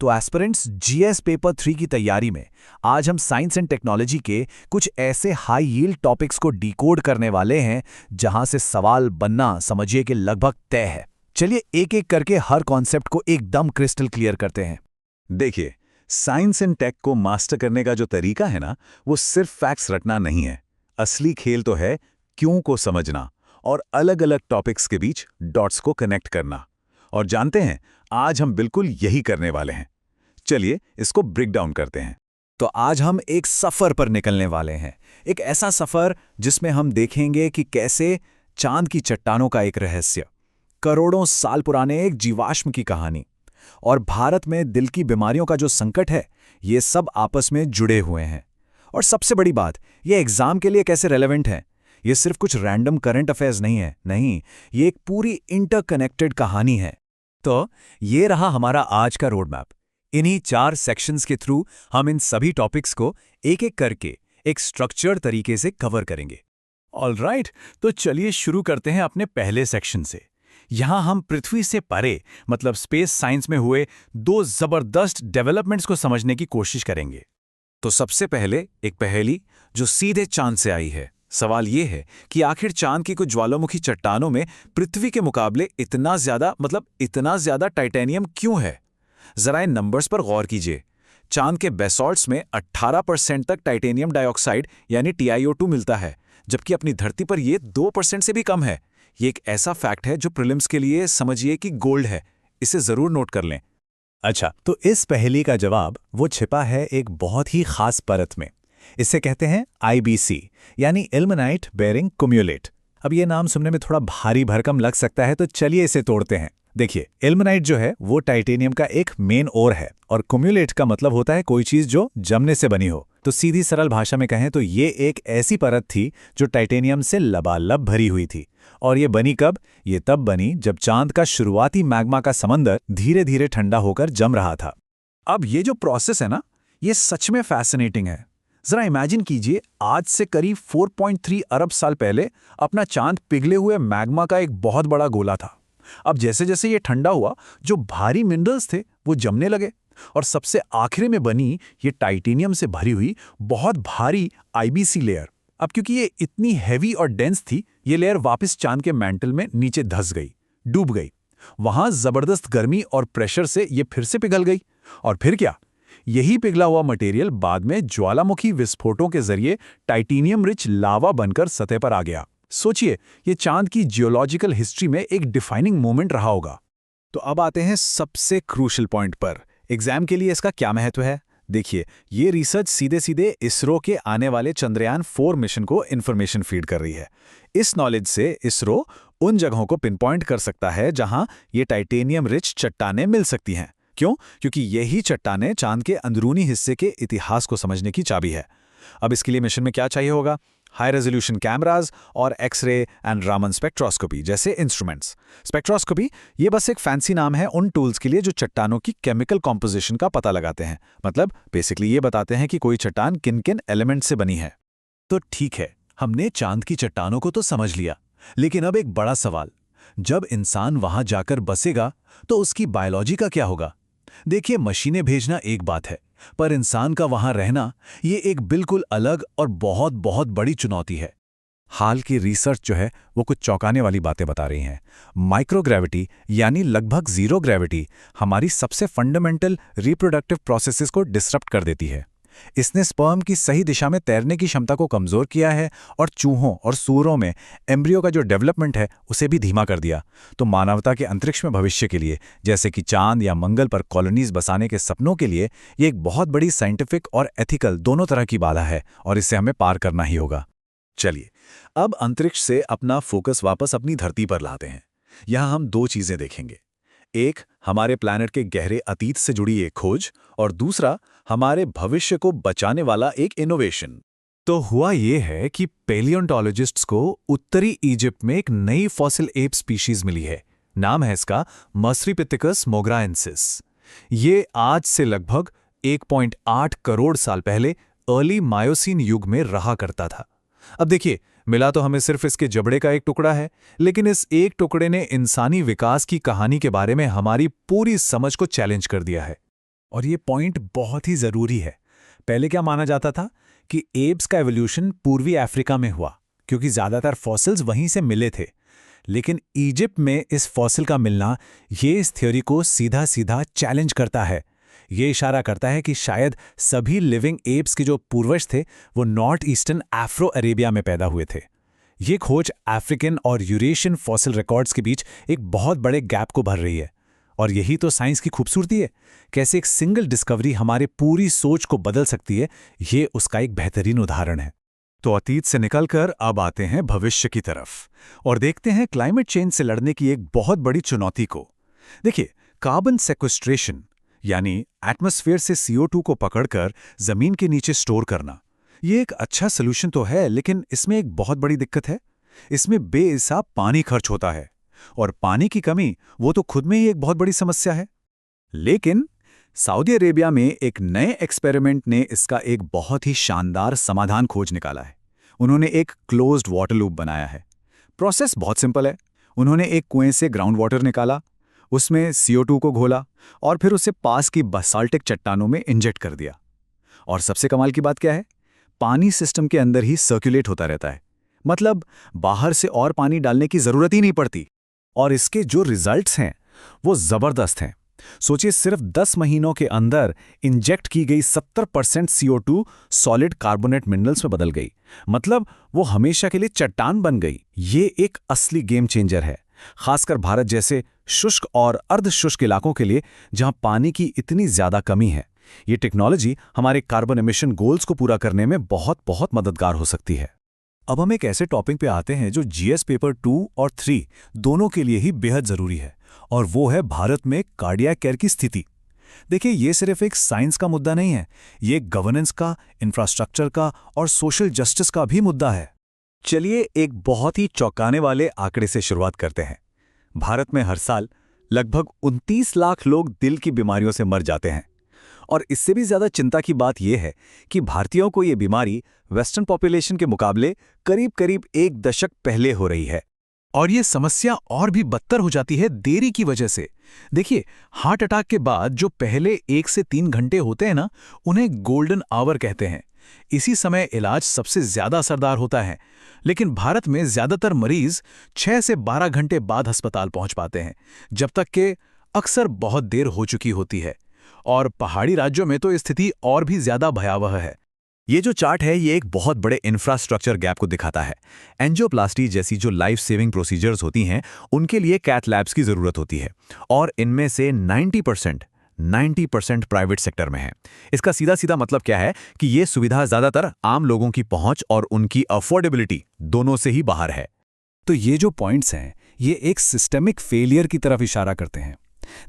तो aspirants GS paper 3 की तैयारी में आज हम साइंस एंड टेक्नोलॉजी के कुछ ऐसे हाई यील्ड टॉपिक्स को डिकोड करने वाले हैं जहां से सवाल बनना समझिए कि लगभग तय है। चलिए एक एक करके हर कॉन्सेप्ट को एकदम क्रिस्टल क्लियर करते हैं। देखिए, साइंस एंड टेक को मास्टर करने का जो तरीका है ना, वो सिर्फ फैक्ट्स रटना नहीं है। असली खेल तो है क्यों को समझना और अलग अलग टॉपिक्स के बीच डॉट्स को कनेक्ट करना। और जानते हैं, आज हम बिल्कुल यही करने वाले हैं। चलिए इसको ब्रेक डाउन करते हैं। तो आज हम एक सफर पर निकलने वाले हैं, एक ऐसा सफर जिसमें हम देखेंगे कि कैसे चांद की चट्टानों का एक रहस्य, करोड़ों साल पुराने एक जीवाश्म की कहानी और भारत में दिल की बीमारियों का जो संकट है, ये सब आपस में जुड़े हुए हैं। और सबसे बड़ी बात, ये एग्जाम के लिए कैसे रेलेवेंट है। ये सिर्फ कुछ रैंडम करंट अफेयर्स नहीं है, नहीं, ये एक पूरी इंटरकनेक्टेड कहानी है। तो ये रहा हमारा आज का रोड मैप। इन्हीं 4 सेक्शंस के थ्रू हम इन सभी टॉपिक्स को एक एक करके एक स्ट्रक्चर्ड तरीके से कवर करेंगे। ऑलराइट, तो चलिए शुरू करते हैं अपने पहले सेक्शन से। यहां हम पृथ्वी से परे मतलब स्पेस साइंस में हुए 2 जबरदस्त डेवलपमेंट्स को समझने की कोशिश करेंगे। तो सबसे पहले एक पहेली जो सीधे चांद से आई है। सवाल ये है कि आखिर चांद की कुछ ज्वालामुखी चट्टानों में पृथ्वी के मुकाबले इतना ज्यादा टाइटेनियम क्यों है। जरा इन नंबर्स पर गौर कीजिए। चांद के बेसॉल्ट्स में 18% तक टाइटेनियम डाइऑक्साइड यानी TiO2 मिलता है, जबकि अपनी धरती पर ये 2% से भी कम है। ये एक ऐसा फैक्ट है जो प्रीलिम्स के लिए समझिए कि गोल्ड है। इसे जरूर नोट कर लें। अच्छा, तो इस पहेली का जवाब वो छिपा है एक बहुत ही खास परत में। इसे कहते हैं IBC यानी इल्मेनाइट बेरिंग क्यूमुलेट। अब ये नाम सुनने में थोड़ा भारी भरकम लग सकता है, तो चलिए इसे तोड़ते हैं। देखिए, इल्मेनाइट जो है वो टाइटेनियम का एक मेन ओर है और क्यूमुलेट का मतलब होता है कोई चीज जो जमने से बनी हो। तो सीधी सरल भाषा में कहें तो ये एक ऐसी परत थी जो टाइटेनियम से लबालब भरी हुई थी। और ये बनी कब? ये तब बनी जब चांद का शुरुआती मैग्मा का समंदर धीरे धीरे ठंडा होकर जम रहा था। अब ये जो प्रोसेस है ना, ये सच में फैसिनेटिंग है। जरा इमेजिन कीजिए, आज से करीब 4.3 अरब साल पहले अपना चांद पिघले हुए मैग्मा का एक बहुत बड़ा गोला था। अब जैसे जैसे ये ठंडा हुआ, जो भारी मिनरल्स थे वो जमने लगे और सबसे आखिर में बनी ये टाइटेनियम से भरी हुई बहुत भारी IBC लेयर। अब क्योंकि ये इतनी हैवी और डेंस थी, ये लेयर वापस चांद के मैंटल में नीचे धंस गई, डूब गई। वहां जबरदस्त गर्मी और प्रेशर से ये फिर से पिघल गई। और फिर क्या, यही पिघला हुआ मटेरियल बाद में ज्वालामुखी विस्फोटों के जरिए टाइटेनियम रिच लावा बनकर सतह पर आ गया। सोचिए, ये चांद की जियोलॉजिकल हिस्ट्री में एक डिफाइनिंग मोमेंट रहा होगा। तो अब आते हैं सबसे क्रूशियल पॉइंट पर। एग्जाम के लिए इसका क्या महत्व है? देखिए, ये रिसर्च सीधे सीधे इसरो के आने वाले चंद्रयान 4 मिशन को इन्फॉर्मेशन फीड कर रही है। इस नॉलेज से इसरो उन जगहों को पिनपॉइंट कर सकता है जहां ये टाइटेनियम रिच चट्टानें मिल सकती हैं। क्यों? क्योंकि यही चट्टानें चांद के अंदरूनी हिस्से के इतिहास को समझने की चाबी है। अब इसके लिए मिशन में क्या चाहिए होगा? हाई रेजोल्यूशन कैमराज और एक्सरे एंड रामन स्पेक्ट्रोस्कोपी जैसे इंस्ट्रूमेंट्स। स्पेक्ट्रोस्कोपी ये बस एक फैंसी नाम है उन टूल्स के लिए जो चट्टानों की केमिकल कॉम्पोजिशन का पता लगाते हैं। मतलब बेसिकली ये बताते हैं कि कोई चट्टान किन किन एलिमेंट से बनी है। तो ठीक है, हमने चांद की चट्टानों को तो समझ लिया, लेकिन अब एक बड़ा सवाल, जब इंसान वहां जाकर बसेगा तो उसकी बायोलॉजी का क्या होगा? देखिए, मशीनें भेजना एक बात है, पर इंसान का वहां रहना ये एक बिल्कुल अलग और बहुत बहुत बड़ी चुनौती है। हाल की रिसर्च जो है वो कुछ चौंकाने वाली बातें बता रही हैं। माइक्रोग्रेविटी यानी लगभग जीरो ग्रेविटी हमारी सबसे फंडामेंटल रिप्रोडक्टिव प्रोसेसेस को डिसरप्ट कर देती है। इसने स्पर्म की सही दिशा में तैरने की क्षमता को कमजोर किया है और चूहों और सूअरों में एम्ब्रियो का जो डेवलपमेंट है उसे भी धीमा कर दिया। तो मानवता के अंतरिक्ष में भविष्य के लिए, जैसे कि चांद या मंगल पर कॉलोनीज बसाने के सपनों के लिए, ये एक बहुत बड़ी साइंटिफिक और एथिकल दोनों तरह की बाधा है और इसे हमें पार करना ही होगा। चलिए, अब अंतरिक्ष से अपना फोकस वापस अपनी धरती पर लाते हैं। यहां हम 2 चीजें देखेंगे। एक, हमारे प्लैनेट के गहरे अतीत से जुड़ी एक खोज और दूसरा, हमारे भविष्य को बचाने वाला एक इनोवेशन। तो हुआ ये है कि पैलियोंटोलॉजिस्ट्स को उत्तरी इजिप्ट में एक नई फॉसिल एप स्पीशीज मिली है। नाम है इसका मर्सरीपिथेकस मोग्राएंसिस। ये आज से लगभग 1.8 करोड़ साल पहले अर्ली मायोसीन युग में रहा करता था। अब देखिए, मिला तो हमें सिर्फ इसके जबड़े का एक टुकड़ा है, लेकिन इस एक टुकड़े ने इंसानी विकास की कहानी के बारे में हमारी पूरी समझ को चैलेंज कर दिया है। और ये पॉइंट बहुत ही ज़रूरी है। पहले क्या माना जाता था कि एप्स का एवोल्यूशन पूर्वी अफ्रीका में हुआ, क्योंकि ज़्यादातर फॉसिल्स वहीं से मिले थे। लेकिन इजिप्ट में इस फॉसिल का मिलना ये इस थ्योरी को सीधा सीधा चैलेंज करता है। ये इशारा करता है कि शायद सभी लिविंग एप्स के जो पूर्वज थे वो नॉर्थ ईस्टर्न अफ्रो अरेबिया में पैदा हुए थे। ये खोज अफ्रीकन और यूरेशियन फॉसिल रिकॉर्ड्स के बीच एक बहुत बड़े गैप को भर रही है। और यही तो साइंस की खूबसूरती है, कैसे एक सिंगल डिस्कवरी हमारे पूरी सोच को बदल सकती है। ये उसका एक बेहतरीन उदाहरण है। तो अतीत से निकलकर अब आते हैं भविष्य की तरफ और देखते हैं क्लाइमेट चेंज से लड़ने की एक बहुत बड़ी चुनौती को। देखिए, कार्बन सेक्वेस्ट्रेशन यानी एटमॉस्फेयर से CO2 को पकड़कर जमीन के नीचे स्टोर करना, ये एक अच्छा सलूशन तो है, लेकिन इसमें एक बहुत बड़ी दिक्कत है। इसमें बेहिसाब पानी खर्च होता है और पानी की कमी वो तो खुद में ही एक बहुत बड़ी समस्या है। लेकिन सऊदी अरेबिया में एक नए एक्सपेरिमेंट ने इसका एक बहुत ही शानदार समाधान खोज निकाला है। उन्होंने एक क्लोज्ड वाटर लूप बनाया है। प्रोसेस बहुत सिंपल है। उन्होंने एक कुएं से ग्राउंड वाटर निकाला, उसमें CO2 को घोला और फिर उसे पास की बसाल्टिक चट्टानों में इंजेक्ट कर दिया। और सबसे कमाल की बात क्या है, पानी सिस्टम के अंदर ही सर्कुलेट होता रहता है। मतलब बाहर से और पानी डालने की जरूरत ही नहीं पड़ती। और इसके जो रिजल्ट्स हैं वो जबरदस्त हैं। सोचिए, सिर्फ 10 महीनों के अंदर इंजेक्ट की गई 70% CO2 सॉलिड कार्बोनेट मिनरल्स में बदल गई। मतलब वो हमेशा के लिए चट्टान बन गई। ये एक असली गेम चेंजर है, खासकर भारत जैसे शुष्क और अर्ध शुष्क इलाकों के लिए जहां पानी की इतनी ज्यादा कमी है। ये टेक्नोलॉजी हमारे कार्बन एमिशन गोल्स को पूरा करने में बहुत बहुत मददगार हो सकती है। अब हम एक ऐसे टॉपिक पे आते हैं जो GS पेपर 2 और 3 दोनों के लिए ही बेहद जरूरी है, और वो है भारत में कार्डियक केयर की स्थिति। देखिए, ये सिर्फ एक साइंस का मुद्दा नहीं है, ये गवर्नेंस का, इंफ्रास्ट्रक्चर का और सोशल जस्टिस का भी मुद्दा है। चलिए एक बहुत ही चौंकाने वाले आंकड़े से शुरुआत करते हैं। भारत में हर साल लगभग 29 लाख लोग दिल की बीमारियों से मर जाते हैं। और इससे भी ज्यादा चिंता की बात यह है कि भारतीयों को ये बीमारी वेस्टर्न पॉपुलेशन के मुकाबले करीब-करीब 1 दशक पहले हो रही है। और ये समस्या और भी बदतर हो जाती है देरी की वजह से। देखिए, हार्ट अटैक के बाद जो पहले 1 से 3 घंटे होते हैं ना, उन्हें गोल्डन आवर कहते हैं। इसी समय इलाज सबसे ज्यादा असरदार होता है। लेकिन भारत में ज्यादातर मरीज 6 से 12 घंटे बाद अस्पताल पहुंच पाते हैं, जब तक कि अक्सर बहुत देर हो चुकी होती है। और पहाड़ी राज्यों में तो स्थिति और भी ज्यादा भयावह है। ये जो चार्ट है, ये एक बहुत बड़े इंफ्रास्ट्रक्चर गैप को दिखाता है। एंजियोप्लास्टी जैसी जो लाइफ सेविंग प्रोसीजर्स होती हैं, उनके लिए कैथ लैब्स की जरूरत होती है, और इनमें से 90% प्राइवेट सेक्टर में है। इसका सीधा सीधा मतलब क्या है कि ये सुविधा ज्यादातर आम लोगों की पहुंच और उनकी अफोर्डेबिलिटी दोनों से ही बाहर है। तो ये जो पॉइंट्स हैं, ये एक सिस्टेमिक फेलियर की तरफ इशारा करते हैं।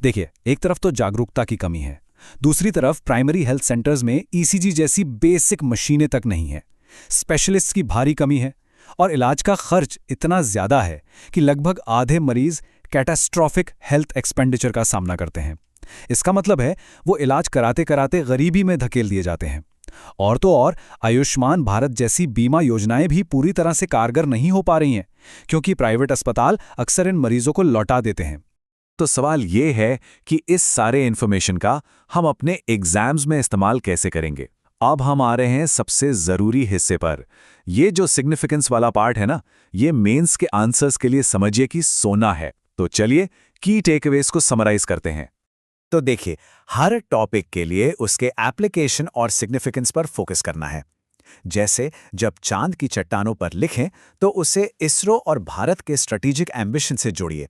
देखिए, एक तरफ तो जागरूकता की कमी है, दूसरी तरफ प्राइमरी हेल्थ सेंटर्स में ECG जैसी बेसिक मशीनें तक नहीं है, स्पेशलिस्ट की भारी कमी है, और इलाज का खर्च इतना ज्यादा है कि लगभग आधे मरीज कैटास्ट्रॉफिक हेल्थ एक्सपेंडिचर का सामना करते हैं। इसका मतलब है वो इलाज कराते कराते गरीबी में धकेल दिए जाते हैं। और तो और आयुष्मान भारत जैसी बीमा योजनाएं भी पूरी तरह से कारगर नहीं हो पा रही हैं, क्योंकि प्राइवेट अस्पताल अक्सर इन मरीजों को लौटा देते हैं। तो सवाल ये है कि इस सारे इन्फॉर्मेशन का हम अपने एग्जाम्स में इस्तेमाल कैसे करेंगे। अब हम आ रहे हैं सबसे जरूरी हिस्से पर। ये जो सिग्निफिकेंस वाला पार्ट है ना, ये मेंस के आंसर्स के लिए समझिए कि सोना है। तो चलिए की टेकअवेज को समराइज करते हैं। तो देखिए, हर टॉपिक के लिए उसके एप्लीकेशन और सिग्निफिकेंस पर फोकस करना है। जैसे जब चांद की चट्टानों पर लिखें तो उसे इसरो और भारत के स्ट्रेटेजिक एम्बिशन से जोड़िए।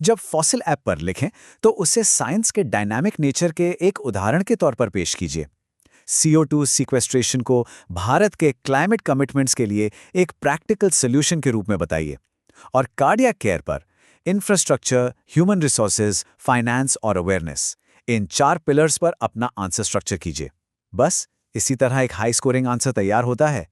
जब फॉसिल ऐप पर लिखें तो उसे साइंस के डायनामिक नेचर के एक उदाहरण के तौर पर पेश कीजिए। CO2 सीक्वेस्ट्रेशन को भारत के क्लाइमेट कमिटमेंट्स के लिए एक प्रैक्टिकल सॉल्यूशन के रूप में बताइए। और कार्डियक केयर पर इंफ्रास्ट्रक्चर, ह्यूमन रिसोर्सेज, फाइनेंस और अवेयरनेस, इन 4 पिलर्स पर अपना आंसर स्ट्रक्चर कीजिए। बस इसी तरह एक हाई स्कोरिंग आंसर तैयार होता है।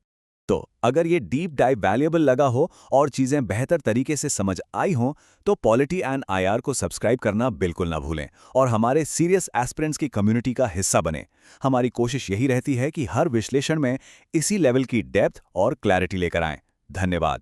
तो अगर ये डीप डाइव वैल्यूएबल लगा हो और चीजें बेहतर तरीके से समझ आई हों, तो पॉलिटी एंड IR को सब्सक्राइब करना बिल्कुल ना भूलें और हमारे सीरियस एस्पिरेंट्स की कम्युनिटी का हिस्सा बने। हमारी कोशिश यही रहती है कि हर विश्लेषण में इसी लेवल की डेप्थ और क्लैरिटी लेकर आएं। धन्यवाद।